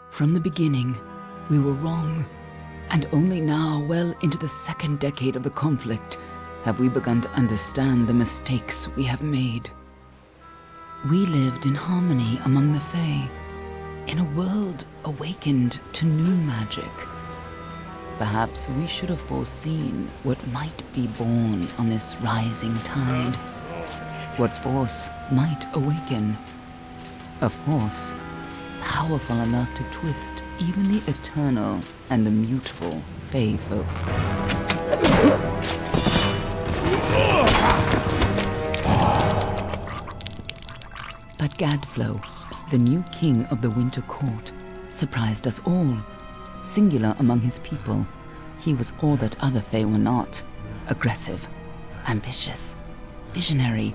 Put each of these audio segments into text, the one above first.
From the beginning, we were wrong, and only now, well into the second decade of the conflict, have we begun to understand the mistakes we have made. We lived in harmony among the Fae, in a world awakened to new magic. Perhaps we should have foreseen what might be born on this rising tide. What force might awaken. A force powerful enough to twist even the eternal and immutable Fae folk. But Gadflow, the new king of the Winter Court, surprised us all. Singular among his people, he was all that other Fae were not. Aggressive, ambitious, visionary.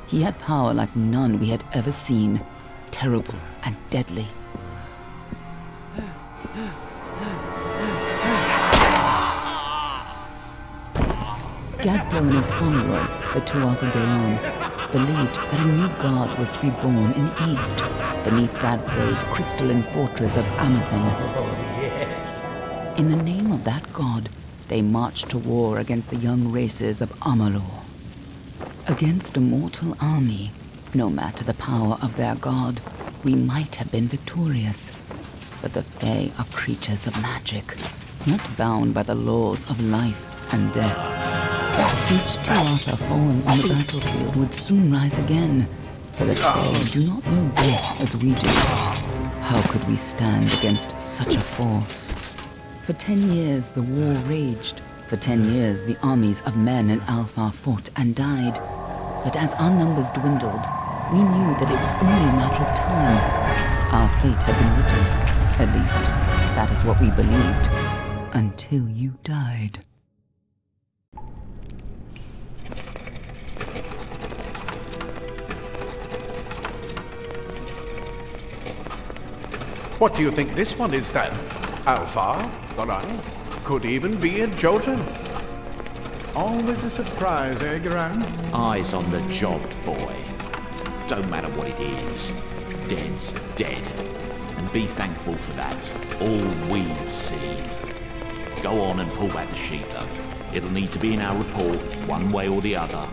He had power like none we had ever seen. Terrible and deadly. Gadflow and his followers, the Tuatha De Long, believed that a new god was to be born in the east, beneath Gadflow's crystalline fortress of Amalur. In the name of that god, they marched to war against the young races of Amalur. Against a mortal army, no matter the power of their god, we might have been victorious. But the Fae are creatures of magic, not bound by the laws of life and death. Each Tuatha fallen on the battlefield would soon rise again, for the Fae do not know death as we do. How could we stand against such a force? For 10 years the war raged. For 10 years the armies of men and Alpha fought and died. But as our numbers dwindled, we knew that it was only a matter of time. Our fate had been written. At least, that is what we believed. Until you died. What do you think this one is then? Alpha? Alright. Could even be a Jotun. Always a surprise, eh, Garand? Eyes on the job, boy. Don't matter what it is. Dead's dead. And be thankful for that. All we've seen. Go on and pull back the sheet, though. It'll need to be in our report, one way or the other.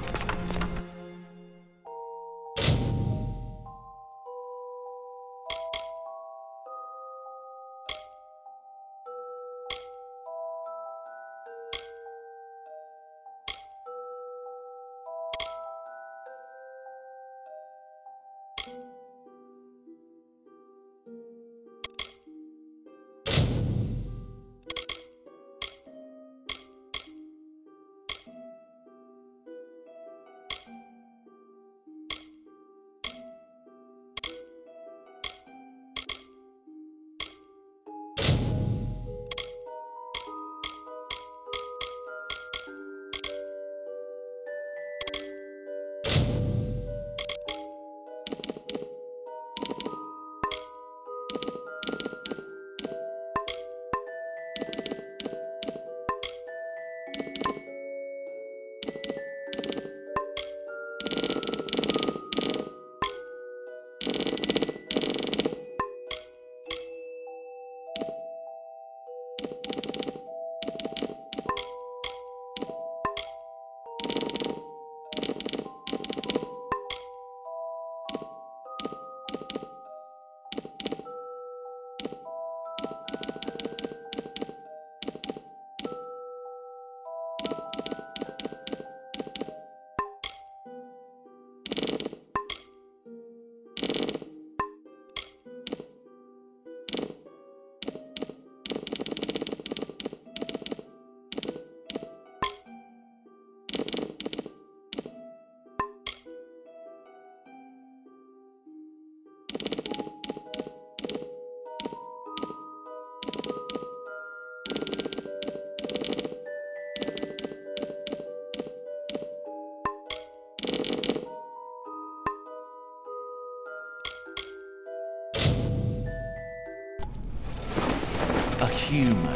A human.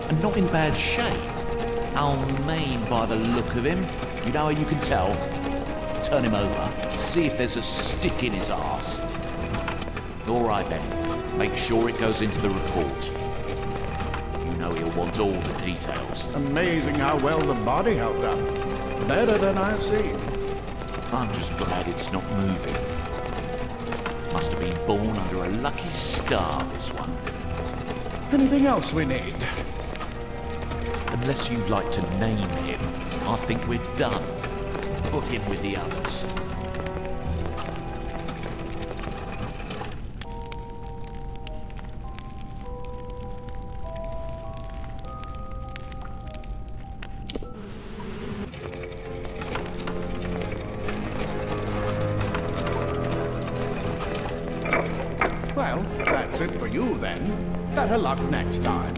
And not in bad shape. Mean by the look of him. You know how you can tell? Turn him over. See if there's a stick in his arse. All right then. Make sure it goes into the report. You know he'll want all the details. Amazing how well the body held up. Better than I've seen. I'm just glad it's not moving. Must have been born under a lucky star, this one. Anything else we need? Unless you'd like to name him, I think we're done. Put him with the others. Well, that's it for you then. Better luck next time.